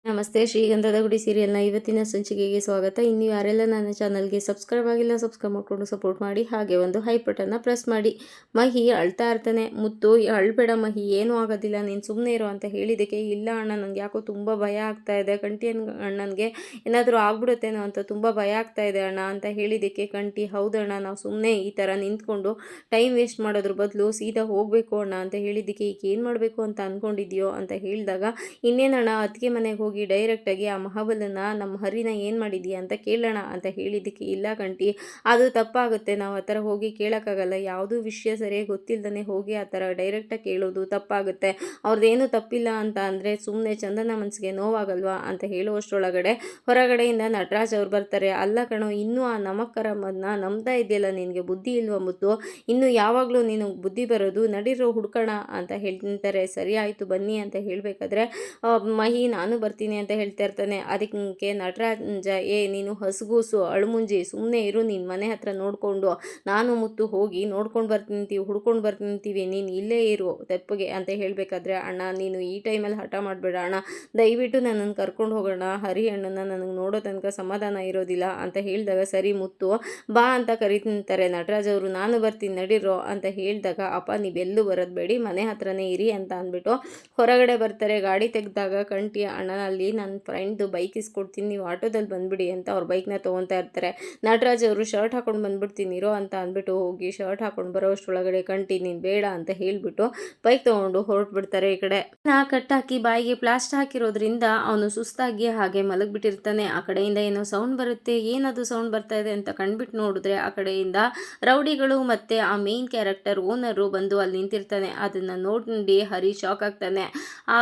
ನಮಸ್ತೆ. ಶ್ರೀಗಂಧದ ಗುಡಿ ಸೀರಿಯಲ್ನ ಇವತ್ತಿನ ಸಂಚಿಕೆಗೆ ಸ್ವಾಗತ. ಇನ್ನು ಯಾರೆಲ್ಲ ನನ್ನ ಚಾನಲ್ಗೆ ಸಬ್ಸ್ಕ್ರೈಬ್ ಆಗಿಲ್ಲ ಸಬ್ಸ್ಕ್ರೈಬ್ ಮಾಡಿಕೊಂಡು ಸಪೋರ್ಟ್ ಮಾಡಿ, ಹಾಗೆ ಒಂದು ಹೈ ಬಟನ್ನ ಪ್ರೆಸ್ ಮಾಡಿ. ಮಹಿ ಅಳ್ತಾ ಇರ್ತಾನೆ. ಮುತ್ತು ಅಳ್ಬೇಡ ಮಹಿ, ಏನೂ ಆಗೋದಿಲ್ಲ, ನೀನು ಸುಮ್ಮನೆ ಇರೋ ಅಂತ ಹೇಳಿದ್ದಕ್ಕೆ, ಇಲ್ಲ ಅಣ್ಣ ನನಗೆ ಯಾಕೋ ತುಂಬ ಭಯ ಆಗ್ತಾ ಇದೆ, ಕಂಠಿ ಅಣ್ಣನಿಗೆ ಏನಾದರೂ ಆಗ್ಬಿಡುತ್ತೇನೋ ಅಂತ ತುಂಬ ಭಯ ಆಗ್ತಾ ಇದೆ ಅಣ್ಣ ಅಂತ ಹೇಳಿದ್ದಕ್ಕೆ, ಕಂಠಿ ಹೌದಣ್ಣ, ನಾವು ಸುಮ್ಮನೆ ಈ ಥರ ನಿಂತ್ಕೊಂಡು ಟೈಮ್ ವೇಸ್ಟ್ ಮಾಡೋದ್ರ ಬದಲು ಸೀದಾ ಹೋಗಬೇಕು ಅಣ್ಣ ಅಂತ ಹೇಳಿದ್ದಕ್ಕೆ, ಈಗ ಏನು ಮಾಡಬೇಕು ಅಂತ ಅಂದ್ಕೊಂಡಿದ್ಯೋ ಅಂತ ಹೇಳಿದಾಗ, ಇನ್ನೇನಣ್ಣ ಅದಕ್ಕೆ ಮನೆಗೆ ಹೋಗಿ ಡೈರೆಕ್ಟಾಗಿ ಆ ಮಹಾಬಲನ ನಮ್ಮ ಹರಿನ ಏನು ಮಾಡಿದೀಯ ಅಂತ ಕೇಳೋಣ ಅಂತ ಹೇಳಿದ್ದಕ್ಕೆ, ಇಲ್ಲ ಕಂಠಿ ಅದು ತಪ್ಪಾಗುತ್ತೆ, ನಾವು ಆ ಥರ ಹೋಗಿ ಕೇಳೋಕ್ಕಾಗಲ್ಲ, ಯಾವುದೂ ವಿಷಯ ಸರಿಯಾಗಿ ಗೊತ್ತಿಲ್ಲದೇ ಹೋಗಿ ಆ ಥರ ಡೈರೆಕ್ಟಾಗಿ ಕೇಳೋದು ತಪ್ಪಾಗುತ್ತೆ, ಅವ್ರದ್ದೇನು ತಪ್ಪಿಲ್ಲ ಅಂತ ಅಂದರೆ ಸುಮ್ಮನೆ ಚಂದನ ಮನಸ್ಸಿಗೆ ನೋವಾಗಲ್ವಾ ಅಂತ ಹೇಳುವಷ್ಟರೊಳಗಡೆ ಹೊರಗಡೆಯಿಂದ ನಟರಾಜ್ ಅವ್ರು ಬರ್ತಾರೆ. ಅಲ್ಲ ಕಣೋ, ಇನ್ನೂ ಆ ನಮಕ್ಕರಮ್ಮನ್ನ ನಂಬ್ತಾ ಇದೆಯಲ್ಲ, ನಿನಗೆ ಬುದ್ಧಿ ಇಲ್ವಾ ಮುತ್ತು, ಇನ್ನು ಯಾವಾಗಲೂ ನೀನು ಬುದ್ಧಿ ಬರೋದು, ನಡೀರೋ ಹುಡ್ಕೋಣ ಅಂತ ಹೇಳ್ತಾರೆ. ಸರಿ ಆಯಿತು ಬನ್ನಿ ಅಂತ ಹೇಳಬೇಕಾದ್ರೆ ಮಹಿ ನಾನು ಬರ್ತೀನಿ ಅಂತ ಹೇಳ್ತಾ ಇರ್ತಾನೆ. ಅದಕ್ಕೆ ನಟರಾಜ, ನೀನು ಹಸುಗೂಸು ಅಳುಮುಂಜಿ ಸುಮ್ಮನೆ ಇರು, ನೀನು ಮನೆ ಹತ್ರ ನೋಡಿಕೊಂಡು ನಾನು ಮುತ್ತು ಹೋಗಿ ನೋಡ್ಕೊಂಡು ಬರ್ತಿಂತೀವಿ, ಹುಡ್ಕೊಂಡು ಬರ್ತಿಂತೀವಿ, ನೀನು ಇಲ್ಲೇ ಇರು ತೆಪ್ಪಗೆ ಅಂತ ಹೇಳಬೇಕಾದ್ರೆ, ಅಣ್ಣ ನೀನು ಈ ಟೈಮಲ್ಲಿ ಹಠ ಮಾಡಬೇಡ ಅಣ್ಣ, ದಯವಿಟ್ಟು ನನ್ನನ್ನು ಕರ್ಕೊಂಡು ಹೋಗೋಣ, ಹರಿ ಅಣ್ಣನ ನನಗೆ ನೋಡೋ ತನಕ ಸಮಾಧಾನ ಇರೋದಿಲ್ಲ ಅಂತ ಹೇಳಿದಾಗ, ಸರಿ ಮುತ್ತು ಬಾ ಅಂತ ಕರಿತಿಂತಾರೆ ನಟರಾಜ್ ಅವರು. ನಾನು ಬರ್ತೀನಿ ನಡೀರೋ ಅಂತ ಹೇಳಿದಾಗ, ಅಪ್ಪ ನೀವೆಲ್ಲೂ ಬರೋದು ಬೇಡಿ, ಮನೆ ಹತ್ರನೇ ಇರಿ ಅಂತ ಅಂದ್ಬಿಟ್ಟು ಹೊರಗಡೆ ಬರ್ತಾರೆ. ಗಾಡಿ ತೆಗೆದಾಗ ಕಂಠಿ ಅಣ್ಣನಲ್ಲಿ ನನ್ನ ಫ್ರೆಂಡ್ದು ಬೈಕ್ ಇಸ್ಕೊಡ್ತೀನಿ, ನೀವು ಆಟೋದಲ್ಲಿ ಬಂದುಬಿಡಿ ಅಂತ ಅವ್ರ ಬೈಕ್ನ ತೊಗೊತಾ ಇರ್ತಾರೆ. ನಟರಾಜ್ ಅವರು ಶರ್ಟ್ ಹಾಕೊಂಡು ಬಂದುಬಿಡ್ತೀನಿ ಇರೋ ಅಂತ ಅಂದ್ಬಿಟ್ಟು ಹೋಗಿ ಶರ್ಟ್ ಹಾಕೊಂಡು ಬರೋ ಅಷ್ಟರೊಳಗಡೆ ಕಂಠಿ ನೀನು ಬೇಡ ಅಂತ ಹೇಳಿಬಿಟ್ಟು ಬೈಕ್ ತೊಗೊಂಡು ಹೊರಟ್ಬಿಡ್ತಾರೆ. ಈ ಕಡೆ ಕಟ್ಟಾಕಿ ಬಾಯಿಗೆ ಪ್ಲಾಸ್ಟರ್ ಹಾಕಿರೋದ್ರಿಂದ ಅವನು ಸುಸ್ತಾಗಿ ಹಾಗೆ ಮಲಗಿಬಿಟ್ಟಿರ್ತಾನೆ. ಆ ಕಡೆಯಿಂದ ಏನೋ ಸೌಂಡ್ ಬರುತ್ತೆ, ಏನದು ಸೌಂಡ್ ಬರ್ತಾ ಇದೆ ಅಂತ ಕಂಡುಬಿಟ್ಟು ನೋಡಿದ್ರೆ ಆ ಕಡೆಯಿಂದ ರೌಡಿಗಳು ಮತ್ತು ಆ ಮೇನ್ ಕ್ಯಾರೆಕ್ಟರ್ ಓನರು ಬಂದು ಅಲ್ಲಿ ನಿಂತಿರ್ತಾನೆ. ಅದನ್ನು ನೋಡಿ ಹರಿ ಶಾಕ್ ಆಗ್ತಾನೆ. ಆ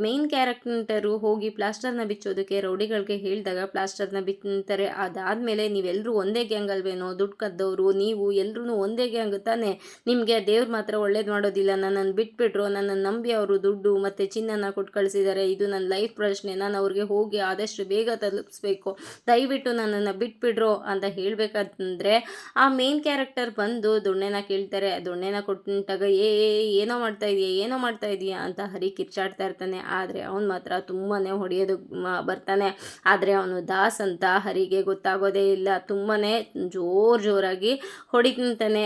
ಮೇನ್ ಕ್ಯಾರೆಕ್ಟರು ಹೋಗಿ ಪ್ಲಾಸ್ಟರ್ನ ಬಿಚ್ಚೋದಕ್ಕೆ ರೌಡಿಗಳಿಗೆ ಹೇಳಿದಾಗ ಪ್ಲಾಸ್ಟರ್ನ ಬಿಚ್ತಾರೆ. ಅದಾದಮೇಲೆ ನೀವೆಲ್ಲರೂ ಒಂದೇ ಗ್ಯಾಂಗ್ ಅಲ್ವೇನೋ, ದುಡ್ಡು ಕದ್ದವರು ನೀವು ಎಲ್ಲರೂ ಒಂದೇ ಗ್ಯಾಂಗ್ ತಾನೆ, ನಿಮಗೆ ದೇವ್ರು ಮಾತ್ರ ಒಳ್ಳೇದು ಮಾಡೋದಿಲ್ಲ, ನನ್ನನ್ನು ಬಿಟ್ಬಿಟ್ರು, ನನ್ನನ್ನು ನಂಬಿ ಅವರು ದುಡ್ಡು ಮತ್ತು ಚಿನ್ನನ ಕೊಟ್ಟು ಕಳಿಸಿದ್ದಾರೆ, ಇದು ನನ್ನ ಲೈಫ್ ಪ್ರಶ್ನೆ, ನಾನು ಅವ್ರಿಗೆ ಹೋಗಿ ಆದಷ್ಟು ಬೇಗ ತಲುಪಿಸ್ಬೇಕು, ದಯವಿಟ್ಟು ನನ್ನನ್ನು ಬಿಟ್ಬಿಡ್ರು ಅಂತ ಹೇಳಬೇಕಂದ್ರೆ ಆ ಮೇನ್ ಕ್ಯಾರೆಕ್ಟರ್ ಬಂದು ದೊಣ್ಣೆನ ಕೇಳ್ತಾರೆ. ದೊಣ್ಣೆನ ಕೊಟ್ಟಾಗ ಏನೋ ಮಾಡ್ತಾ ಇದೀಯಾ ಅಂತ ಹರಿ ಕಿರ್ಚಾಡ್ತಾ ಇರ್ತಾನೆ. ಆದರೆ ಅವನು ಮಾತ್ರ ತುಂಬಾ ಹೊಡೆಯೋದು ಬರ್ತಾನೆ. ಆದರೆ ಅವನು ದಾಸ್ ಅಂತ ಹರಿಗೆ ಗೊತ್ತಾಗೋದೇ ಇಲ್ಲ, ತುಂಬಾ ಜೋರಾಗಿ ಹೊಡಿತಾನೆ.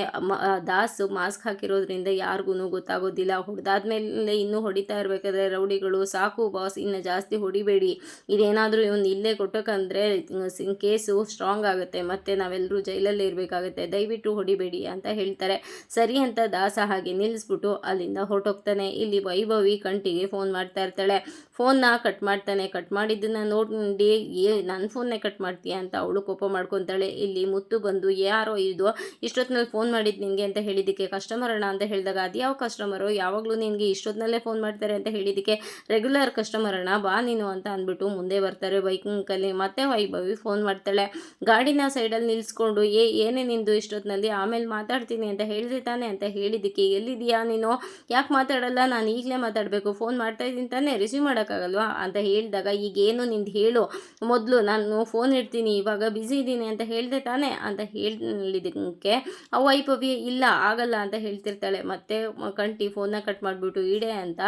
ದಾಸ್ ಮಾಸ್ಕ್ ಹಾಕಿರೋದ್ರಿಂದ ಯಾರಿಗೂ ಗೊತ್ತಾಗೋದಿಲ್ಲ. ಹೊಡೆದಾದ್ಮೇಲೆ ಇನ್ನೂ ಹೊಡಿತಾ ಇರಬೇಕಾದ್ರೆ ರೌಡಿಗಳು, ಸಾಕು ಬಾಸ್ ಇನ್ನು ಜಾಸ್ತಿ ಹೊಡಿಬೇಡಿ, ಇದೇನಾದರೂ ಇವನು ಇಲ್ಲೇ ಕೊಟ್ಟೋಕಂದ್ರೆ ಕೇಸು ಸ್ಟ್ರಾಂಗ್ ಆಗುತ್ತೆ, ಮತ್ತು ನಾವೆಲ್ಲರೂ ಜೈಲಲ್ಲೇ ಇರಬೇಕಾಗುತ್ತೆ, ದಯವಿಟ್ಟು ಹೊಡಿಬೇಡಿ ಅಂತ ಹೇಳ್ತಾರೆ. ಸರಿ ಅಂತ ದಾಸ ಹಾಗೆ ನಿಲ್ಲಿಸ್ಬಿಟ್ಟು ಅಲ್ಲಿಂದ ಹೊರಟೋಗ್ತಾನೆ. ಇಲ್ಲಿ ವೈಭವಿ ಕಂಠಿಗೆ ಫೋನ್ ಮಾಡ್ತಾ ಇರ್ತಾಳೆ. ಫೋನ್ನ ಕಟ್ ಮಾಡ್ತಾನೆ. ಕಟ್ ಮಾಡಿದ್ದನ್ನು ನೋಡಿ ನನ್ನ ಫೋನ್ನೇ ಕಟ್ ಮಾಡ್ತೀಯಾ ಅಂತ ಅವಳು ಕೋಪ ಮಾಡ್ಕೊತಾಳೆ. ಇಲ್ಲಿ ಮುತ್ತು ಬಂದು, ಯಾರೋ ಇದು ಇಷ್ಟೊತ್ತಿನಲ್ಲಿ ಫೋನ್ ಮಾಡಿದ್ದು ನಿನಗೆ ಅಂತ ಹೇಳಿದ್ದಕ್ಕೆ, ಕಸ್ಟಮರ್ ಅಣ್ಣ ಅಂತ ಹೇಳಿದಾಗ, ಅದು ಯಾವ ಕಸ್ಟಮರು, ಯಾವಾಗಲೂ ನಿನಗೆ ಇಷ್ಟೊತ್ತಿನಲ್ಲೇ ಫೋನ್ ಮಾಡ್ತಾರೆ ಅಂತ ಹೇಳಿದ್ದಕ್ಕೆ, ರೆಗ್ಯುಲರ್ ಕಸ್ಟಮರ್ ಅಣ್ಣ ಬಾ ನೀನು ಅಂತ ಅಂದ್ಬಿಟ್ಟು ಮುಂದೆ ಬರ್ತಾರೆ ಬೈಕಲ್ಲಿ. ಮತ್ತೆ ವೈಭವಿ ಫೋನ್ ಮಾಡ್ತಾಳೆ. ಗಾಡಿನ ಸೈಡಲ್ಲಿ ನಿಲ್ಲಿಸ್ಕೊಂಡು, ಏನೇ ನಿಂದು ಇಷ್ಟೊತ್ತಿನಲ್ಲಿ, ಆಮೇಲೆ ಮಾತಾಡ್ತೀನಿ ಅಂತ ಹೇಳಿದೆ ತಾನೆ ಅಂತ ಹೇಳಿದ್ದಕ್ಕೆ, ಎಲ್ಲಿದೆಯಾ ನೀನು, ಯಾಕೆ ಮಾತಾಡಲ್ಲ, ನಾನು ಈಗಲೇ ಮಾತಾಡಬೇಕು, ಫೋನ್ ಮಾಡ್ತಾ ಇದ್ದೀನಿ ತಾನೇ, ರಿಸೀವ್ ಮಾಡೋಕ್ಕಾಗಲ್ವಾ ಅಂತ ಹೇಳಿದಾಗ, ಈಗೇನು ನಿಂದು ಹೇಳು, ಮೊದಲು ನಾನು ಫೋನ್ ಇಡ್ತೀನಿ, ಇವಾಗ ಬ್ಯುಸಿ ಇದ್ದೀನಿ ಅಂತ ಹೇಳಿದೆ ತಾನೇ ಅಂತ ಹೇಳಿದ್ದಕ್ಕೆ ಆ ವೈಭವಿ ಇಲ್ಲ ಆಗಲ್ಲ ಅಂತ ಹೇಳ್ತಿರ್ತಾಳೆ. ಮತ್ತೆ ಕಂಠಿ ಫೋನ್ನ ಕಟ್ ಮಾಡಿಬಿಟ್ಟು ಇಡೆ ಅಂತ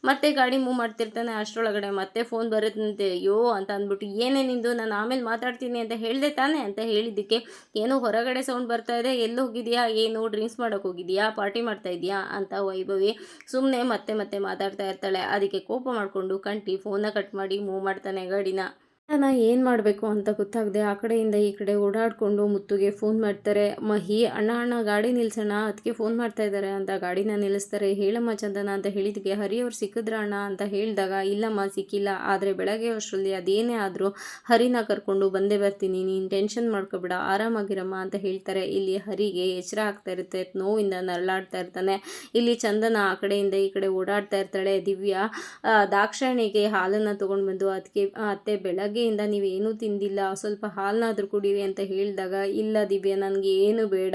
ಮತ್ತೆ ಗಾಡಿ ಮೂವ್ ಮಾಡ್ತಿರ್ತಾನೆ. ಅಷ್ಟರೊಳಗಡೆ ಮತ್ತೆ ಫೋನ್ ಬರುತ್ತಂತೆ. ಅಯ್ಯೋ ಅಂತ ಅಂದ್ಬಿಟ್ಟು, ಏನೇ ನಿಂದು, ನಾನು ಆಮೇಲೆ ಮಾತಾಡ್ತೀನಿ ಅಂತ ಹೇಳಿದೆ ತಾನೇ ಅಂತ ಹೇಳಿದ್ದಕ್ಕೆ, ಏನೋ ಹೊರಗಡೆ ಸೌಂಡ್ ಬರ್ತಾ ಇದೆ, ಎಲ್ಲಿ ಹೋಗಿದೆಯಾ, ಏನು ಡ್ರಿಂಕ್ಸ್ ಮಾಡೋಕೆ ಹೋಗಿದೆಯಾ, ಪಾರ್ಟಿ ಮಾಡ್ತಾ ಇದೆಯಾ ಅಂತ ವೈಭವಿ ಸುಮ್ಮನೆ ಮತ್ತೆ ಮಾತಾಡ್ತಾ ಇರ್ತಾಳೆ. ಅದಕ್ಕೆ ಕೋಪ ಮಾಡಿಕೊಂಡು ಕಂಠಿ ಫೋನ್ನ ಕಟ್ ಮಾಡಿ ಮೂವ್ ಮಾಡ್ತಾನೆ ಗಾಡಿನ. ನಾನು ಏನು ಮಾಡಬೇಕು ಅಂತ ಗೊತ್ತಾಗದೆ ಆ ಕಡೆಯಿಂದ ಈ ಕಡೆ ಓಡಾಡಿಕೊಂಡು ಮುತ್ತುಗೆ ಫೋನ್ ಮಾಡ್ತಾರೆ. ಮಹಿ, ಅಣ್ಣ ಗಾಡಿ ನಿಲ್ಸೋಣ, ಅದಕ್ಕೆ ಫೋನ್ ಮಾಡ್ತಾ ಇದ್ದಾರೆ ಅಂತ ಗಾಡಿನ ನಿಲ್ಲಿಸ್ತಾರೆ. ಹೇಳಮ್ಮ ಚಂದನ ಅಂತ ಹೇಳಿದಕ್ಕೆ, ಹರಿಯವ್ರು ಸಿಕ್ಕಿದ್ರ ಅಣ್ಣ ಅಂತ ಹೇಳಿದಾಗ, ಇಲ್ಲಮ್ಮ ಸಿಕ್ಕಿಲ್ಲ, ಆದರೆ ಬೆಳಗ್ಗೆ ಅಷ್ಟರಲ್ಲಿ ಅದೇನೇ ಆದರೂ ಹರಿನ ಕರ್ಕೊಂಡು ಬಂದೇ ಬರ್ತೀನಿ, ನೀನು ಟೆನ್ಷನ್ ಮಾಡ್ಕೊಬೇಡ, ಆರಾಮಾಗಿರಮ್ಮ ಅಂತ ಹೇಳ್ತಾರೆ. ಇಲ್ಲಿ ಹರಿಗೆ ಎಚ್ಚರ ಆಗ್ತಾ ಇರುತ್ತೆ, ನೋವಿಂದ ನರಳಾಡ್ತಾ ಇರ್ತಾನೆ. ಇಲ್ಲಿ ಚಂದನ ಆ ಕಡೆಯಿಂದ ಈ ಕಡೆ ಓಡಾಡ್ತಾ ಇರ್ತಾಳೆ. ದಿವ್ಯಾ ದಾಕ್ಷಾಯಿಣಿಗೆ ಹಾಲನ್ನು ತೊಗೊಂಡು ಬಂದು, ಅದಕ್ಕೆ ಅತ್ತೆ ಬೆಳಗ್ಗೆ ಬೆಳಗ್ಗೆಯಿಂದ ನೀವೇನೂ ತಿಂದಿಲ್ಲ, ಸ್ವಲ್ಪ ಹಾಲನ್ನಾದರೂ ಕುಡೀರಿ ಅಂತ ಹೇಳಿದಾಗ, ಇಲ್ಲ ದಿವ್ಯಾ ನನಗೆ ಏನು ಬೇಡ,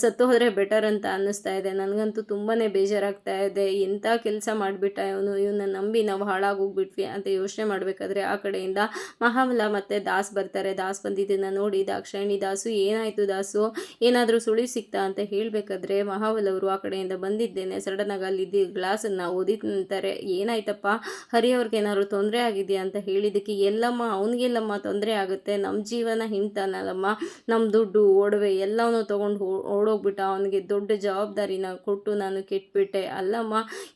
ಸತ್ತು ಹೋದರೆ ಬೆಟರ್ ಅಂತ ಅನ್ನಿಸ್ತಾ ಇದೆ, ನನಗಂತೂ ತುಂಬಾ ಬೇಜಾರಾಗ್ತಾ ಇದೆ, ಎಂಥ ಕೆಲಸ ಮಾಡಿಬಿಟ್ಟ ಇವನ್ನ ನಂಬಿ ನಾವು ಹಾಳಾಗೋಗ್ಬಿಟ್ವಿ ಅಂತ ಯೋಚನೆ ಮಾಡಬೇಕಾದ್ರೆ ಆ ಕಡೆಯಿಂದ ಮಹಾಬಲ ಮತ್ತು ದಾಸ್ ಬರ್ತಾರೆ. ದಾಸ್ ಬಂದಿದ್ದನ್ನು ನೋಡಿ ದಾಕ್ಷಾಯಿಣಿ, ದಾಸು ಏನಾಯಿತು ದಾಸು, ಏನಾದರೂ ಸುಳಿ ಸಿಕ್ತಾ ಅಂತ ಹೇಳಬೇಕಾದ್ರೆ ಮಹಾಬಲ್ ಅವರು ಆ ಕಡೆಯಿಂದ ಬಂದಿದ್ದೇನೆ ಸಡನ್ನಾಗಿ ಅಲ್ಲಿದ್ದು ಗ್ಲಾಸನ್ನು ಓದಿ ನಿಂತಾರೆ. ಏನಾಯ್ತಪ್ಪ, ಹರಿಯವ್ರಿಗೆ ಏನಾದ್ರು ತೊಂದರೆ ಆಗಿದೆಯಾ ಅಂತ ಹೇಳಿದ್ದಕ್ಕೆ, ಎಲ್ಲಮ್ಮ ಅವನಿಗೆಲ್ಲಮ್ಮ ತೊಂದರೆ ಆಗುತ್ತೆ, ನಮ್ಮ ಜೀವನ ಹಿಂಡ್ತಾನಲ್ಲಮ್ಮ, ನಮ್ಮ ದುಡ್ಡು ಒಡವೆ ಎಲ್ಲವನ್ನೂ ತೊಗೊಂಡು ಓಡೋಗ್ಬಿಟ್ಟ, ಅವನಿಗೆ ದೊಡ್ಡ ಜವಾಬ್ದಾರಿನ ಕೊಟ್ಟು ನಾನು ಕೆಟ್ಬಿಟ್ಟೆ, ಅಲ್ಲಮ್ಮ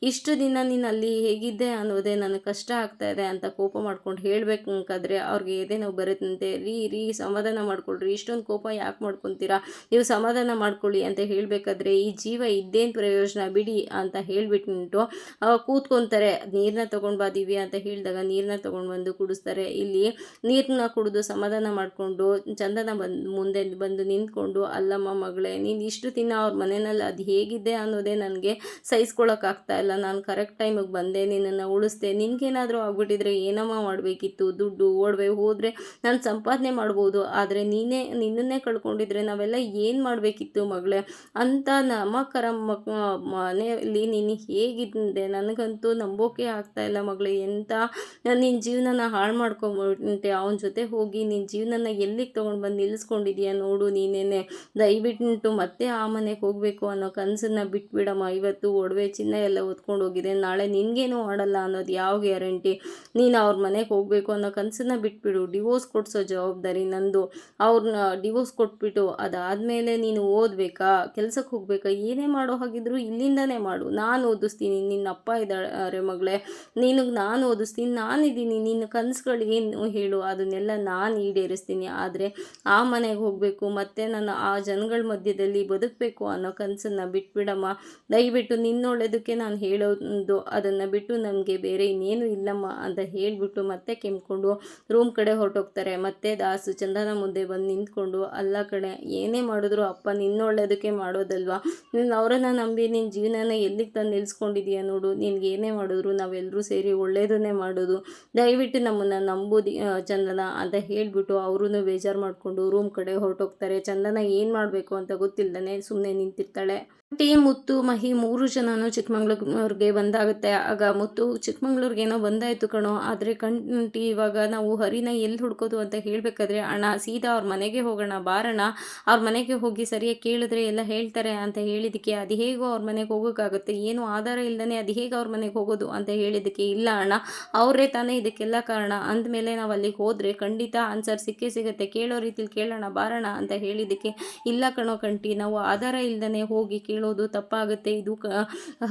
ಇಷ್ಟು ದಿನ ನೀನು ಅಲ್ಲಿ ಹೇಗಿದ್ದೆ ಅನ್ನೋದೇ ನನಗೆ ಕಷ್ಟ ಆಗ್ತಾ ಇದೆ ಅಂತ ಕೋಪ ಮಾಡ್ಕೊಂಡು ಹೇಳಬೇಕಾದ್ರೆ ಅವ್ರಿಗೆ ಎದೆ ನೋವು ಬರುತ್ತಂತೆ. ರೀ ಸಮಾಧಾನ ಮಾಡ್ಕೊಳ್ರಿ, ಇಷ್ಟೊಂದು ಕೋಪ ಯಾಕೆ ಮಾಡ್ಕೊತೀರಾ, ನೀವು ಸಮಾಧಾನ ಮಾಡ್ಕೊಳ್ಳಿ ಅಂತ ಹೇಳಬೇಕಾದ್ರೆ, ಈ ಜೀವ ಇದ್ದೇನು ಪ್ರಯೋಜನ ಬಿಡಿ ಅಂತ ಹೇಳಿಬಿಟ್ಟು ಕೂತ್ಕೊತಾರೆ. ನೀರನ್ನ ತೊಗೊಂಡು ಬಾ ದಿವ್ಯಾ ಅಂತ ಹೇಳಿದಾಗ ನೀರನ್ನ ತೊಗೊಂಡು ಬಂದು ಕುಡಿಸ್ತಾರೆ. ಇಲ್ಲಿ ನೀರನ್ನ ಕುಡಿದು ಸಮಾಧಾನ ಮಾಡಿಕೊಂಡು ಚಂದನ ಮುಂದೆ ಬಂದು ನಿಂತ್ಕೊಂಡು, ಅಲ್ಲಮ್ಮ ಮಗಳೇ, ನೀನು ಇಷ್ಟು ದಿನ ಅವ್ರ ಮನೆಯಲ್ಲಿ ಅದು ಹೇಗಿದ್ದೆ ಅನ್ನೋದೇ ನನಗೆ ಸಹಿಸ್ಕೊಳಕ್ಕಾಗ್ತಾ ಇಲ್ಲ, ನಾನು ಕರೆಕ್ಟ್ ಟೈಮಿಗೆ ಬಂದೆ, ನಿನ್ನನ್ನು ಉಳಿಸ್ದೆ, ನಿನ್ಗೇನಾದರೂ ಆಗ್ಬಿಟ್ಟಿದ್ರೆ ಏನಮ್ಮ ಮಾಡಬೇಕಿತ್ತು, ದುಡ್ಡು ಒಡವೆ ಹೋದರೆ ನಾನು ಸಂಪಾದನೆ ಮಾಡ್ಬೋದು, ಆದರೆ ನಿನ್ನನ್ನೇ ಕಳ್ಕೊಂಡಿದ್ರೆ ನಾವೆಲ್ಲ ಏನು ಮಾಡಬೇಕಿತ್ತು ಮಗಳೇ ಅಂತ ನಮ್ಮಕ್ಕರ ಮನೆಯಲ್ಲಿ ನೀನು ಹೇಗಿದ್ದೆ, ನನಗಂತೂ ನಂಬೋಕೆ ಆಗ್ತಾ ಇಲ್ಲ ಮಗಳೇ, ಎಂತ ನಿನ್ನ ಜೀವನನ ಹಾಳು ಮಾಡ್ಕೊಂಬಿಟ್ಟೆ, ಅವನ ಜೊತೆ ಹೋಗಿ ನಿನ್ನ ಜೀವನನ ಎಲ್ಲಿಗೆ ತೊಗೊಂಡು ಬಂದು ನಿಲ್ಲಿಸ್ಕೊಂಡಿದೀಯ ನೋಡು ನೀನೇನೆ, ದಯವಿಟ್ಟು ಮತ್ತೆ ಆ ಮನೆಗೆ ಹೋಗಬೇಕು ಅನ್ನೋ ಕನಸನ್ನು ಬಿಟ್ಬಿಡಮ್ಮ, ಇವತ್ತು ಒಡವೆ ಚಿನ್ನ ಎಲ್ಲ ಹೊತ್ಕೊಂಡು ಹೋಗಿದೆ, ನಾಳೆ ನಿನಗೇನು ಆಡಲ್ಲ ಅನ್ನೋದು ಯಾವ ಗ್ಯಾರಂಟಿ, ನೀನು ಅವ್ರ ಮನೆಗೆ ಹೋಗಬೇಕು ಅನ್ನೋ ಕನಸನ್ನು ಬಿಟ್ಬಿಡು, ಡಿವೋರ್ಸ್ ಕೊಡಿಸೋ ಜವಾಬ್ದಾರಿ ನಂದು, ಅವ್ರನ್ನ ಡಿವೋರ್ಸ್ ಕೊಟ್ಬಿಟ್ಟು ಅದಾದಮೇಲೆ ನೀನು ಓದಬೇಕಾ, ಕೆಲಸಕ್ಕೆ ಹೋಗಬೇಕಾ, ಏನೇ ಮಾಡೋ ಹಾಗಿದ್ರು ಇಲ್ಲಿಂದನೇ ಮಾಡು, ನಾನು ಓದಿಸ್ತೀನಿ, ನಿನ್ನ ಅಪ್ಪ ಇದ್ದಾರೆ ಮಗಳೇ, ನಿನಗೆ ನಾನು ಓದಿಸ್ತೀನಿ, ನಾನಿದ್ದೀನಿ, ನಿನ್ನ ಕನಸುಗಳೇನು ಹೇಳು ಅದನ್ನೆಲ್ಲ ನಾನು ಈಡೇರಿಸ್ತೀನಿ, ಆದರೆ ಆ ಮನೆಗೆ ಹೋಗಬೇಕು ಮತ್ತು ನಾನು ಆ ಜನಗಳ ಮಧ್ಯದಲ್ಲಿ ಬದುಕಬೇಕು ಅನ್ನೋ ಕನಸನ್ನು ಬಿಟ್ಬಿಡಮ್ಮ, ದಯವಿಟ್ಟು ನಿನ್ನೊಳ್ಳೆದಕ್ಕೆ ನಾನು ಹೇಳೋದು, ಅದನ್ನು ಬಿಟ್ಟು ನನಗೆ ಬೇರೆ ಇನ್ನೇನು ಇಲ್ಲಮ್ಮ ಅಂತ ಹೇಳಿಬಿಟ್ಟು ಮತ್ತೆ ಕೆಮ್ಕೊಂಡು ರೂಮ್ ಕಡೆ ಹೊರಟೋಗ್ತಾರೆ. ಮತ್ತೆ ದಾಸು ಚಂದನ ಮುಂದೆ ಬಂದು ನಿಂತ್ಕೊಂಡು, ಅಲ್ಲ ಕಣೆ, ಏನೇ ಮಾಡಿದ್ರು ಅಪ್ಪ ನಿನ್ನೊಳ್ಳೆದಕ್ಕೆ ಮಾಡೋದಲ್ವಾ, ನೀನು ಅವರನ್ನು ನಂಬಿ ನಿನ್ನ ಜೀವನನ ಎಲ್ಲಿಗೆ ತಂದು ನಿಲ್ಲಿಸ್ಕೊಂಡಿದೀಯ ನೋಡು, ನಿನ್ಗೆ ಏನೇ ಮಾಡಿದ್ರು ನಾವೆಲ್ಲರೂ ಸೇರಿ ಒಳ್ಳೆಯದನ್ನೇ ಮಾಡೋದು, ದಯವಿಟ್ಟು ನಮ್ಮನ್ನು ನಂಬುದು ಚಂದನ ಅಂತ ಹೇಳಿಬಿಟ್ಟು ಅವರೂ ಬೇಜಾರು ಮಾಡಿಕೊಂಡು ರೂಮ್ ಕಡೆ ಹೊರಟೋಗ್ತಾರೆ. ಚಂದನ ಏನು ಮಾಡಬೇಕು ಅಂತ ಗೊತ್ತಿಲ್ಲದೇ ಸುಮ್ಮನೆ ನಿಂತಿರ್ತಾಳೆ. ಮುತ್ತು ಮಹಿ 3 ಜನನೂ ಚಿಕ್ಕಮಂಗ್ಳೂರ್ಗೆ ಬಂದಾಗುತ್ತೆ. ಆಗ ಮುತ್ತು, ಚಿಕ್ಕಮಂಗ್ಳೂರ್ಗೇನೋ ಬಂದಾಯಿತು ಕಣೋ, ಆದರೆ ಕಂಟಿ ಇವಾಗ ನಾವು ಹರಿನ ಎಲ್ಲಿ ಹುಡ್ಕೋದು ಅಂತ ಹೇಳಬೇಕಾದ್ರೆ, ಅಣ್ಣ ಸೀದಾ ಅವ್ರ ಮನೆಗೆ ಹೋಗೋಣ ಬಾರಣ, ಅವ್ರ ಮನೆಗೆ ಹೋಗಿ ಸರಿಯಾಗಿ ಕೇಳಿದ್ರೆ ಎಲ್ಲ ಹೇಳ್ತಾರೆ ಅಂತ ಹೇಳಿದ್ದಕ್ಕೆ, ಅದು ಹೇಗೋ ಅವ್ರ ಮನೆಗೆ ಹೋಗೋಕ್ಕಾಗುತ್ತೆ, ಏನು ಆಧಾರ ಇಲ್ಲದೇ ಅದು ಹೇಗೆ ಅವ್ರ ಮನೆಗೆ ಹೋಗೋದು ಅಂತ ಹೇಳಿದ್ದಕ್ಕೆ, ಇಲ್ಲ ಅಣ್ಣ ಅವರೇ ತಾನೇ ಇದಕ್ಕೆಲ್ಲ ಕಾರಣ, ಅಂದಮೇಲೆ ನಾವು ಅಲ್ಲಿಗೆ ಹೋದರೆ ಖಂಡಿತ ಆನ್ಸರ್ ಸಿಕ್ಕೇ ಸಿಗುತ್ತೆ, ಕೇಳೋ ರೀತಿಲಿ ಕೇಳೋಣ ಬಾರಣ ಅಂತ ಹೇಳಿದ್ದಕ್ಕೆ, ಇಲ್ಲ ಕಣೋ ಕಂಟಿ, ನಾವು ಆಧಾರ ಇಲ್ಲದೇ ಹೋಗಿ ಕೇಳೋದು ತಪ್ಪಾಗುತ್ತೆ, ಇದು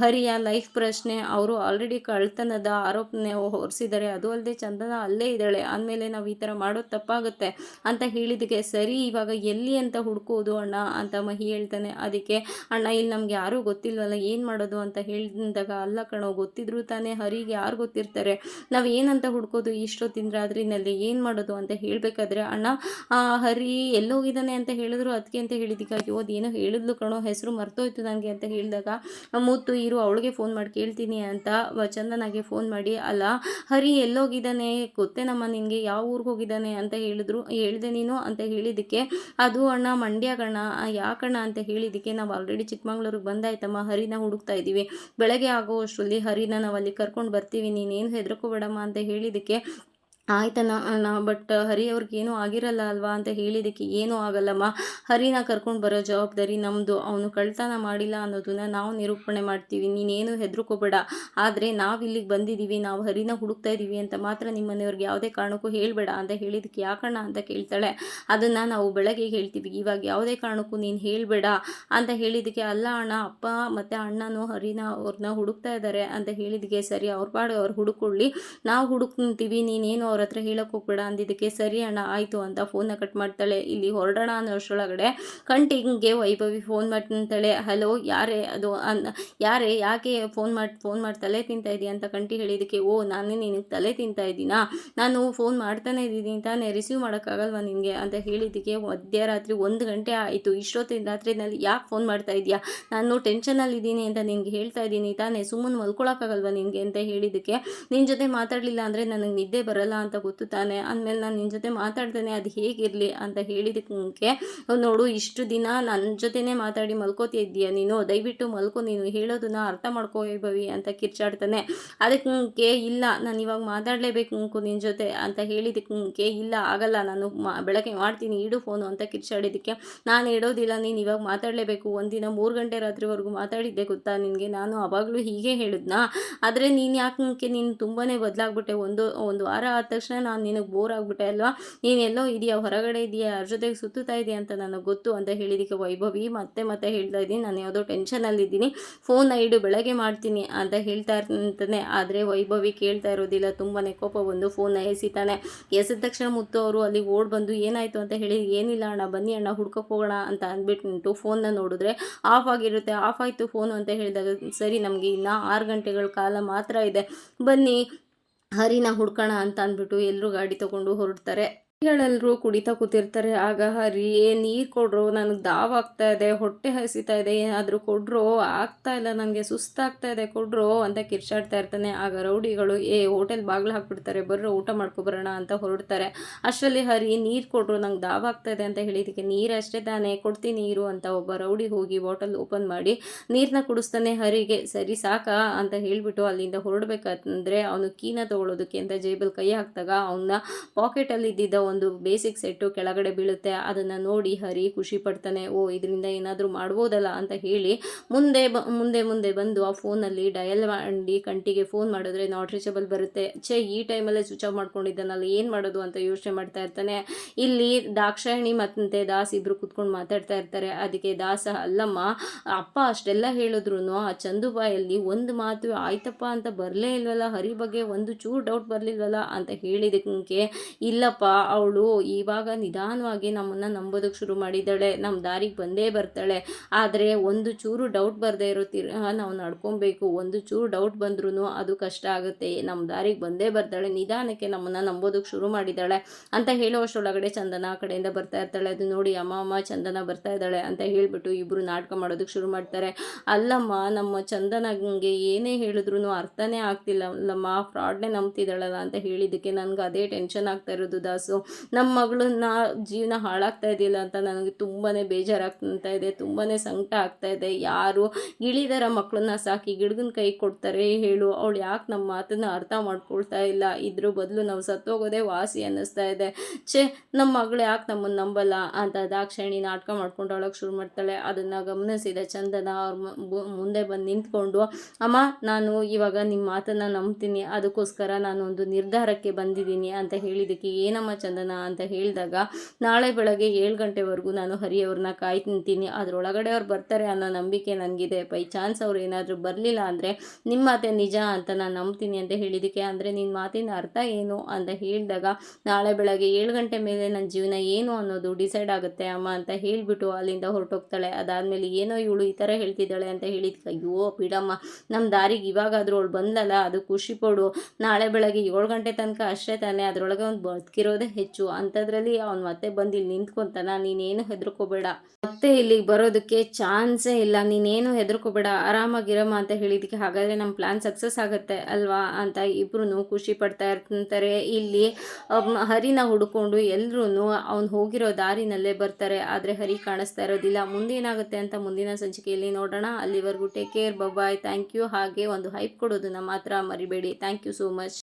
ಹರಿಯ ಲೈಫ್ ಪ್ರಶ್ನೆ, ಅವರು ಆಲ್ರೆಡಿ ಕಳ್ತನದ ಆರೋಪನೆ ಹೊರಿಸಿದ್ದಾರೆ, ಅದು ಅಲ್ಲದೆ ಚಂದನ ಅಲ್ಲೇ ಇದ್ದಾಳೆ, ಅಂದಮೇಲೆ ನಾವು ಈ ಥರ ಮಾಡೋದು ತಪ್ಪಾಗುತ್ತೆ ಅಂತ ಹೇಳಿದ್ದಕ್ಕೆ, ಸರಿ ಇವಾಗ ಎಲ್ಲಿ ಅಂತ ಹುಡ್ಕೋದು ಅಣ್ಣ ಅಂತ ಮಹಿ ಹೇಳ್ತಾನೆ. ಅದಕ್ಕೆ, ಅಣ್ಣ ಇಲ್ಲಿ ನಮ್ಗೆ ಯಾರೂ ಗೊತ್ತಿಲ್ವಲ್ಲ ಏನು ಮಾಡೋದು ಅಂತ ಹೇಳಿದಾಗ, ಅಲ್ಲ ಕಣೋ, ಗೊತ್ತಿದ್ರು ತಾನೇ ಹರಿಗೆ ಯಾರು ಗೊತ್ತಿರ್ತಾರೆ, ನಾವು ಏನಂತ ಹುಡ್ಕೋದು ಇಷ್ಟೊತ್ತಿನ ರಾತ್ರಿನಲ್ಲಿ ಏನು ಮಾಡೋದು ಅಂತ ಹೇಳಬೇಕಾದ್ರೆ, ಅಣ್ಣ ಹರಿ ಎಲ್ಲೋಗಿದ್ದಾನೆ ಅಂತ ಹೇಳಿದ್ರು ಅದಕ್ಕೆ ಅಂತ ಹೇಳಿದ್ದಕ್ಕೆ, ಅಯ್ಯೋ ಅದೇನೋ ಹೇಳಿದ್ಲು ಕಣೋ, ಹೆಸರು ಮರ್ತೋಯ್ತು ನನಗೆ ಅಂತ ಹೇಳಿದಾಗ, ಮುತ್ತು ಇರು ಅವಳಿಗೆ ಫೋನ್ ಮಾಡಿ ಕೇಳ್ತೀನಿ ಅಂತ ಚಂದನಾಗೆ ಫೋನ್ ಮಾಡಿ, ಅಲ್ಲ ಹರಿ ಎಲ್ಲೋಗಿದ್ದಾನೆ ಗೊತ್ತೇನಮ್ಮ ನಿನಗೆ, ಯಾವ ಊರಿಗೆ ಹೋಗಿದ್ದಾನೆ ಅಂತ ಹೇಳಿದೆ ನೀನು ಅಂತ ಹೇಳಿದ್ದಕ್ಕೆ, ಅದು ಅಣ್ಣ ಮಂಡ್ಯ ಕಣ, ಯಾಕಣ್ಣ ಅಂತ ಹೇಳಿದ್ದಕ್ಕೆ, ನಾವು ಆಲ್ರೆಡಿ ಚಿಕ್ಕಮಂಗ್ಳೂರಿಗೆ ಬಂದಾಯ್ತಮ್ಮ, ಹರಿನ ಹುಡುಕ್ತಾ ಇದ್ದೀವಿ, ಬೆಳಗ್ಗೆ ಆಗೋಷ್ಟರಲ್ಲಿ ಹರಿನ ನಾವು ಅಲ್ಲಿ ಕರ್ಕೊಂಡು ಬರ್ತೀವಿ, ನೀನೇನು ಹೆದರ್ಕೋಬೇಡಮ್ಮ ಅಂತ ಹೇಳಿದ್ದಕ್ಕೆ, ಆಯ್ತಣ್ಣ ಬಟ್ ಹರಿ ಅವ್ರಿಗೇನೂ ಆಗಿರಲ್ಲ ಅಲ್ವಾ ಅಂತ ಹೇಳಿದ್ದಕ್ಕೆ, ಏನೂ ಆಗಲ್ಲಮ್ಮ, ಹರಿನ ಕರ್ಕೊಂಡು ಬರೋ ಜವಾಬ್ದಾರಿ ನಮ್ಮದು, ಅವನು ಕಳ್ತನ ಮಾಡಿಲ್ಲ ಅನ್ನೋದನ್ನ ನಾವು ನಿರೂಪಣೆ ಮಾಡ್ತೀವಿ, ನೀನೇನು ಹೆದರ್ಕೋಬೇಡ, ಆದರೆ ನಾವು ಇಲ್ಲಿಗೆ ಬಂದಿದ್ದೀವಿ, ನಾವು ಹರಿನ ಹುಡುಕ್ತಾ ಇದ್ದೀವಿ ಅಂತ ಮಾತ್ರ ನಿಮ್ಮ ಮನೆಯವ್ರಿಗೆ ಯಾವುದೇ ಕಾರಣಕ್ಕೂ ಹೇಳಬೇಡ ಅಂತ ಹೇಳಿದ್ದಕ್ಕೆ, ಯಾಕಣ್ಣ ಅಂತ ಕೇಳ್ತಾಳೆ, ಅದನ್ನು ನಾವು ಬೆಳಗ್ಗೆ ಹೇಳ್ತೀವಿ, ಇವಾಗ ಯಾವುದೇ ಕಾರಣಕ್ಕೂ ನೀನು ಹೇಳಬೇಡ ಅಂತ ಹೇಳಿದ್ದಕ್ಕೆ, ಅಲ್ಲ ಅಣ್ಣ ಅಪ್ಪ ಮತ್ತು ಅಣ್ಣನೂ ಹರಿನ ಅವ್ರನ್ನ ಹುಡುಕ್ತಾ ಇದ್ದಾರೆ ಅಂತ ಹೇಳಿದ್ದಕ್ಕೆ, ಸರಿ ಅವ್ರ ಪಾಡು ಅವ್ರು ಹುಡುಕೊಳ್ಳಿ, ನಾವು ಹುಡುಕ್ತೀವಿ, ನೀನೇನು ಅವ್ರ ಹತ್ರ ಹೇಳಕ್ಕೆ ಹೋಗ್ಬೇಡ ಅಂದಿದ್ದಕ್ಕೆ, ಸರಿ ಅಣ್ಣ ಆಯಿತು ಅಂತ ಫೋನ್ನ ಕಟ್ ಮಾಡ್ತಾಳೆ. ಇಲ್ಲಿ ಹೊರಡೋಣ ಅನ್ನೋಷ್ಟರೊಳಗಡೆ ಕಂಟಿಂಗ್ಗೆ ವೈಭವಿ ಫೋನ್ ಮಾಡ್ತಾಳೆ. ಹಲೋ ಯಾರೇ ಅದು ಯಾರೇ ಯಾಕೆ ಫೋನ್ ಮಾಡಿ ತಲೆ ತಿಂತಾ ಇದೀಯ ಅಂತ ಕಂಟಿ ಹೇಳಿದ್ದಕ್ಕೆ, ಓ ನಾನೇ ನಿನಗೆ ತಲೆ ತಿಂತಾ ಇದ್ದೀನಾ, ನಾನು ಫೋನ್ ಮಾಡ್ತಾನೆ ಇದ್ದೀನಿ ತಾನೇ, ರಿಸೀವ್ ಮಾಡೋಕ್ಕಾಗಲ್ವಾ ನಿನಗೆ ಅಂತ ಹೇಳಿದ್ದಕ್ಕೆ, ಮಧ್ಯರಾತ್ರಿ 1 ಗಂಟೆ ಆಯಿತು, ಇಷ್ಟೊತ್ತಿನ ರಾತ್ರಿನಲ್ಲಿ ಯಾಕೆ ಫೋನ್ ಮಾಡ್ತಾ ಇದೆಯಾ, ನಾನು ಟೆನ್ಷನಲ್ಲಿದ್ದೀನಿ ಅಂತ ನಿನಗೆ ಹೇಳ್ತಾ ಇದ್ದೀನಿ ತಾನೇ, ಸುಮ್ಮನೆ ಮಲ್ಕೊಳಕ್ಕಾಗಲ್ವಾ ನಿನಗೆ ಅಂತ ಹೇಳಿದ್ದಕ್ಕೆ, ನಿನ್ನ ಜೊತೆ ಮಾತಾಡಲಿಲ್ಲ ಅಂದರೆ ನನಗೆ ನಿದ್ದೆ ಬರಲ್ಲ ಅಂತ ಗೊತ್ತು ತಾನೆ, ಅಂದಮೇಲೆ ನಾನು ನಿನ್ನ ಜೊತೆ ಮಾತಾಡ್ತೇನೆ, ಅದು ಹೇಗಿರಲಿ ಅಂತ ಹೇಳಿದಕ್ಕೆ ನೋಡು ಇಷ್ಟು ದಿನ ನನ್ನ ಜೊತೆನೇ ಮಾತಾಡಿ ಮಲ್ಕೋತಿದ್ದೀಯ ನೀನು, ದಯವಿಟ್ಟು ಮಲ್ಕೋ, ನೀನು ಹೇಳೋದನ್ನ ಅರ್ಥ ಮಾಡ್ಕೋ ವೈಭವಿ ಅಂತ ಕಿರ್ಚಾಡ್ತಾನೆ. ಅದಕ್ಕೆ ಇಲ್ಲ ನಾನು ಇವಾಗ ಮಾತಾಡಲೇಬೇಕು ನಿನ್ನ ಜೊತೆ ಅಂತ ಹೇಳಿದಕ್ಕೆ ಇಲ್ಲ ಆಗಲ್ಲ, ನಾನು ಬೆಳಗ್ಗೆ ಮಾಡ್ತೀನಿ ಇಡು ಫೋನು ಅಂತ ಕಿರ್ಚಾಡಿದ್ದಕ್ಕೆ ನಾನು ಇಡೋದಿಲ್ಲ, ನೀನು ಇವಾಗ ಮಾತಾಡಲೇಬೇಕು, ಒಂದಿನ 3 ಗಂಟೆ ರಾತ್ರಿವರೆಗೂ ಮಾತಾಡಿದ್ದೆ ಗೊತ್ತಾ ನಿನಗೆ, ನಾನು ಅವಾಗಲೂ ಹೀಗೆ ಹೇಳಿದ್ನಾ, ಆದರೆ ನೀನು ಯಾಕೆ ನೀನು ತುಂಬಾ ಬದಲಾಗ್ಬಿಟ್ಟೆ, ಒಂದು ವಾರ ಆದ ತಕ್ಷಣ ನಾನು ನಿನಗೆ ಬೋರ್ ಆಗಿಬಿಟ್ಟೆ ಅಲ್ವಾ, ನೀನು ಎಲ್ಲೋ ಇದೆಯಾ, ಹೊರಗಡೆ ಇದೆಯಾ, ಯಾರ ಜೊತೆಗೆ ಸುತ್ತುತ್ತಾ ಇದೆಯಾ ಅಂತ ನನಗೆ ಗೊತ್ತು ಅಂತ ಹೇಳಿದಕ್ಕೆ ವೈಭವಿ ಮತ್ತೆ ಹೇಳ್ತಾ ಇದ್ದೀನಿ, ನಾನು ಯಾವುದೋ ಟೆನ್ಷನಲ್ಲಿದ್ದೀನಿ, ಫೋನ್ನ ಇಡು ಬೆಳಗ್ಗೆ ಮಾಡ್ತೀನಿ ಅಂತ ಹೇಳ್ತಾ ಇರ್ತಾನೆ. ಆದರೆ ವೈಭವಿ ಕೇಳ್ತಾ ಇರೋದಿಲ್ಲ, ತುಂಬಾ ಕೋಪ ಬಂದು ಫೋನ್ನ ಎಸಿತಾನೆ. ಎಸಿದ ತಕ್ಷಣ ಮುತ್ತು ಅವರು ಅಲ್ಲಿ ಓಡ್ ಬಂದು ಏನಾಯಿತು ಅಂತ ಹೇಳಿ, ಏನಿಲ್ಲ ಅಣ್ಣ ಬನ್ನಿ ಅಣ್ಣ ಹುಡ್ಕೋಕೆ ಹೋಗೋಣ ಅಂತ ಅಂದ್ಬಿಟ್ಟು ಫೋನ್ನ ನೋಡಿದ್ರೆ ಆಫ್ ಆಗಿರುತ್ತೆ. ಆಫ್ ಆಯಿತು ಫೋನು ಅಂತ ಹೇಳಿದಾಗ ಸರಿ ನಮಗೆ ಇನ್ನು 6 ಗಂಟೆಗಳ ಕಾಲ ಮಾತ್ರ ಇದೆ, ಬನ್ನಿ ಹರಿನ ಹುಡ್ಕೋಣ ಅಂತ ಅಂದ್ಬಿಟ್ಟು ಎಲ್ಲರೂ ಗಾಡಿ ತೊಗೊಂಡು ಹೊರಡ್ತಾರೆ. ಎಲ್ಲರೂ ಕುಡಿತಾ ಕೂತಿರ್ತಾರೆ. ಆಗ ಹರಿ ನೀರು ಕೊಡ್ರು, ನನಗೆ ದಾವಾಗ್ತಾ ಇದೆ, ಹೊಟ್ಟೆ ಹಸಿತಾ ಇದೆ, ಏನಾದರೂ ಕೊಡ್ರು, ಆಗ್ತಾ ಇಲ್ಲ ನನಗೆ, ಸುಸ್ತಾಗ್ತಾ ಇದೆ ಕೊಡ್ರು ಅಂತ ಕಿರ್ಚಾಡ್ತಾ ಇರ್ತಾನೆ. ಆಗ ರೌಡಿಗಳು ಹೋಟೆಲ್ ಬಾಗಿಲು ಹಾಕ್ಬಿಡ್ತಾರೆ, ಬರ್ರೋ ಊಟ ಮಾಡ್ಕೊಬರೋಣ ಅಂತ ಹೊರಡ್ತಾರೆ. ಅಷ್ಟರಲ್ಲಿ ಹರಿ ನೀರು ಕೊಡ್ರು, ನಂಗೆ ದಾವಾಗ್ತಾ ಇದೆ ಅಂತ ಹೇಳಿದಕ್ಕೆ ನೀರು ಅಷ್ಟೇ ತಾನೇ ಕೊಡ್ತೀನಿ ನೀರು ಅಂತ ಒಬ್ಬ ರೌಡಿ ಹೋಗಿ ಬಾಟಲ್ ಓಪನ್ ಮಾಡಿ ನೀರನ್ನ ಕುಡಿಸ್ತಾನೆ ಹರಿಗೆ. ಸರಿ ಸಾಕಾ ಅಂತ ಹೇಳಿಬಿಟ್ಟು ಅಲ್ಲಿಂದ ಹೊರಡ್ಬೇಕಂದ್ರೆ ಅವನು ಕೀನ ತೊಗೊಳೋದಕ್ಕೆ ಅಂತ ಜೇಬಲ್ಲಿ ಕೈ ಹಾಕಿದಾಗ ಅವನ ಪಾಕೆಟಲ್ಲಿ ಇದ್ದಿದ್ದ ಒಂದು ಬೇಸಿಕ್ ಸೆಟ್ಟು ಕೆಳಗಡೆ ಬೀಳುತ್ತೆ. ಅದನ್ನು ನೋಡಿ ಹರಿ ಖುಷಿ ಪಡ್ತಾನೆ. ಇದರಿಂದ ಏನಾದರೂ ಮಾಡ್ಬೋದಲ್ಲ ಅಂತ ಹೇಳಿ ಮುಂದೆ ಬಂದು ಆ ಫೋನಲ್ಲಿ ಡಯಲ್ ಮಾಡಿ ಕಂಟಿಗೆ ಫೋನ್ ಮಾಡಿದ್ರೆ ನಾಟ್ ರೀಚಬಲ್ ಬರುತ್ತೆ. ಈ ಟೈಮಲ್ಲೇ ಸ್ವಿಚ್ ಆಫ್ ಮಾಡ್ಕೊಂಡಿದ್ದಾನಲ್ಲ, ಏನು ಮಾಡೋದು ಅಂತ ಯೋಚನೆ ಮಾಡ್ತಾ ಇರ್ತಾನೆ. ಇಲ್ಲಿ ದಾಕ್ಷಾಯಣಿ ಮತ್ತು ದಾಸ್ ಇಬ್ಬರು ಕುತ್ಕೊಂಡು ಮಾತಾಡ್ತಾ ಇರ್ತಾರೆ. ಅದಕ್ಕೆ ದಾಸ ಅಲ್ಲಮ್ಮ ಅಪ್ಪ ಅಷ್ಟೆಲ್ಲ ಹೇಳಿದ್ರು ಆ ಚಂದುಬಾಯಲ್ಲಿ ಒಂದು ಮಾತು ಆಯ್ತಪ್ಪ ಅಂತ ಬರಲೇ ಇಲ್ವಲ್ಲ, ಹರಿ ಬಗ್ಗೆ ಒಂದು ಚೂರು ಡೌಟ್ ಬರಲಿಲ್ವಲ್ಲ ಅಂತ ಹೇಳಿದಕ್ಕೆ ಇಲ್ಲಪ್ಪ ಅವಳು ಇವಾಗ ನಿಧಾನವಾಗಿ ನಮ್ಮನ್ನು ನಂಬೋದಕ್ಕೆ ಶುರು ಮಾಡಿದ್ದಾಳೆ, ನಮ್ಮ ದಾರಿಗೆ ಬಂದೇ ಬರ್ತಾಳೆ, ಆದರೆ ಒಂದು ಚೂರು ಡೌಟ್ ಬರದೇ ಇರೋ ನಾವು ನಡ್ಕೊಬೇಕು, ಒಂದು ಚೂರು ಡೌಟ್ ಬಂದ್ರೂ ಅದು ಕಷ್ಟ ಆಗುತ್ತೆ, ನಮ್ಮ ದಾರಿಗೆ ಬಂದೇ ಬರ್ತಾಳೆ, ನಿಧಾನಕ್ಕೆ ನಮ್ಮನ್ನು ನಂಬೋದಕ್ಕೆ ಶುರು ಮಾಡಿದ್ದಾಳೆ ಅಂತ ಹೇಳುವಷ್ಟರೊಳಗಡೆ ಚಂದನ ಆ ಕಡೆಯಿಂದ ಬರ್ತಾ ಇರ್ತಾಳೆ. ಅದು ನೋಡಿ ಅಮ್ಮ ಚಂದನ ಬರ್ತಾ ಇದ್ದಾಳೆ ಅಂತ ಹೇಳಿಬಿಟ್ಟು ಇಬ್ಬರು ನಾಟಕ ಮಾಡೋದಕ್ಕೆ ಶುರು ಮಾಡ್ತಾರೆ. ಅಲ್ಲಮ್ಮ ನಮ್ಮ ಚಂದನಗೆ ಏನೇ ಹೇಳಿದ್ರು ಅರ್ಥನೇ ಆಗ್ತಿಲ್ಲ ಅಲ್ಲಮ್ಮ, ಫ್ರಾಡ್ನೇ ನಂಬ್ತಿದ್ದಾಳಲ್ಲ ಅಂತ ಹೇಳಿದ್ದಕ್ಕೆ ನನಗೆ ಅದೇ ಟೆನ್ಷನ್ ಆಗ್ತಾ ಇರೋದು ದಾಸು, ನಮ್ಮ ಮಗಳನ್ನ ಜೀವನ ಹಾಳಾಗ್ತಾ ಇದೆಯಲ್ಲ ಅಂತ ನನಗೆ ತುಂಬಾ ಬೇಜಾರಾಗ್ತಾ ಇದೆ, ತುಂಬಾ ಸಂಕಟ ಆಗ್ತಾ ಇದೆ. ಯಾರು ಗಿಳಿದರ ಮಕ್ಕಳನ್ನ ಸಾಕಿ ಗಿಡಗನ ಕೈ ಕೊಡ್ತಾರೆ ಹೇಳು, ಅವಳು ಯಾಕೆ ನಮ್ಮ ಮಾತನ್ನು ಅರ್ಥ ಮಾಡ್ಕೊಳ್ತಾ ಇಲ್ಲ, ಇದ್ರ ಬದಲು ನಾವು ಸತ್ತೋಗೋದೇ ವಾಸಿ ಅನ್ನಿಸ್ತಾ ಇದೆ, ನಮ್ಮ ಮಗಳು ಯಾಕೆ ನಮ್ಮನ್ನು ನಂಬಲ್ಲ ಅಂತ ದಾಕ್ಷಾಯಣಿ ನಾಟಕ ಮಾಡ್ಕೊಂಡು ಅವಳಕ್ಕೆ ಶುರು ಮಾಡ್ತಾಳೆ. ಅದನ್ನು ಗಮನಿಸಿದ ಚಂದನ ಅವ್ರ ಮುಂದೆ ಬಂದು ನಿಂತ್ಕೊಂಡು, ಅಮ್ಮ ನಾನು ಇವಾಗ ನಿಮ್ಮ ಮಾತನ್ನು ನಂಬ್ತೀನಿ, ಅದಕ್ಕೋಸ್ಕರ ನಾನು ಒಂದು ನಿರ್ಧಾರಕ್ಕೆ ಬಂದಿದ್ದೀನಿ ಅಂತ ಹೇಳಿದ್ದಕ್ಕೆ ಏನಮ್ಮ ಚಂದನ ಅಂತ ಹೇಳಿದಾಗ, ನಾಳೆ ಬೆಳಗ್ಗೆ 7 ಗಂಟೆವರೆಗೂ ನಾನು ಹರಿಯವ್ರನ್ನ ಕಾಯ್ತಿಂತೀನಿ, ಅದರೊಳಗಡೆ ಅವ್ರು ಬರ್ತಾರೆ ಅನ್ನೋ ನಂಬಿಕೆ ನನಗಿದೆ, ಬೈ ಚಾನ್ಸ್ ಅವ್ರು ಏನಾದರೂ ಬರಲಿಲ್ಲ ಅಂದರೆ ನಿಮ್ಮ ಮಾತೆ ನಿಜ ಅಂತ ನಾನು ನಂಬ್ತೀನಿ ಅಂತ ಹೇಳಿದ್ದಕ್ಕೆ, ಅಂದರೆ ನಿನ್ನ ಮಾತಿನ ಅರ್ಥ ಏನು ಅಂತ ಹೇಳಿದಾಗ, ನಾಳೆ ಬೆಳಗ್ಗೆ 7 ಗಂಟೆ ಮೇಲೆ ನನ್ನ ಜೀವನ ಏನು ಅನ್ನೋದು ಡಿಸೈಡ್ ಆಗುತ್ತೆ ಅಮ್ಮ ಅಂತ ಹೇಳಿಬಿಟ್ಟು ಅಲ್ಲಿಂದ ಹೊರಟೋಗ್ತಾಳೆ. ಅದಾದಮೇಲೆ ಏನೋ ಇವಳು ಈ ಥರ ಹೇಳ್ತಿದ್ದಾಳೆ ಅಂತ ಹೇಳಿದ್ಕೆ, ಅಯ್ಯೋ ಬಿಡಮ್ಮ, ನಮ್ಮ ದಾರಿಗೆ ಇವಾಗಾದರೂ ಅವಳು ಬಂದಲ್ಲ ಅದು ಖುಷಿ ಪಡು, ನಾಳೆ ಬೆಳಗ್ಗೆ 7 ಗಂಟೆ ತನಕ ಅಷ್ಟೇ ತಾನೇ, ಅದರೊಳಗೆ ಅವ್ನು ಬದುಕಿರೋದೇ ಹೆಚ್ಚು, ಅಂಥದ್ರಲ್ಲಿ ಅವ್ನು ಮತ್ತೆ ಬಂದು ಇಲ್ಲಿ ನಿಂತ್ಕೊತಾನ, ನೀನೇನು ಹೆದರ್ಕೋಬೇಡ, ಮತ್ತೆ ಇಲ್ಲಿಗೆ ಬರೋದಕ್ಕೆ ಚಾನ್ಸೇ ಇಲ್ಲ, ನೀನೇನು ಹೆದರ್ಕೋಬೇಡ, ಆರಾಮಾಗಿರಮ್ಮ ಅಂತ ಹೇಳಿದ್ದಕ್ಕೆ, ಹಾಗಾದರೆ ನಮ್ಮ ಪ್ಲ್ಯಾನ್ ಸಕ್ಸಸ್ ಆಗುತ್ತೆ ಅಲ್ವಾ ಅಂತ ಇಬ್ಬರೂ ಖುಷಿ ಪಡ್ತಾ ಇರ್ತಾರೆ. ಇಲ್ಲಿ ಹರಿನ ಹುಡ್ಕೊಂಡು ಎಲ್ಲರೂ ಅವ್ನು ಹೋಗಿರೋ ದಾರಿನಲ್ಲೇ ಬರ್ತಾರೆ, ಆದರೆ ಹರಿ ಕಾಣಿಸ್ತಾ ಇರೋದಿಲ್ಲ. ಮುಂದೇನಾಗುತ್ತೆ ಅಂತ ಮುಂದಿನ ಸಂಚಿಕೆಯಲ್ಲಿ ನೋಡೋಣ. ಅಲ್ಲಿವರೆಗೂ take care, bye, thank you. ಹಾಗೆ ಒಂದು ಹೈಪ್ ಕೊಡೋದನ್ನು ಮಾತ್ರ ಮರಿಬೇಡಿ. Thank you so much.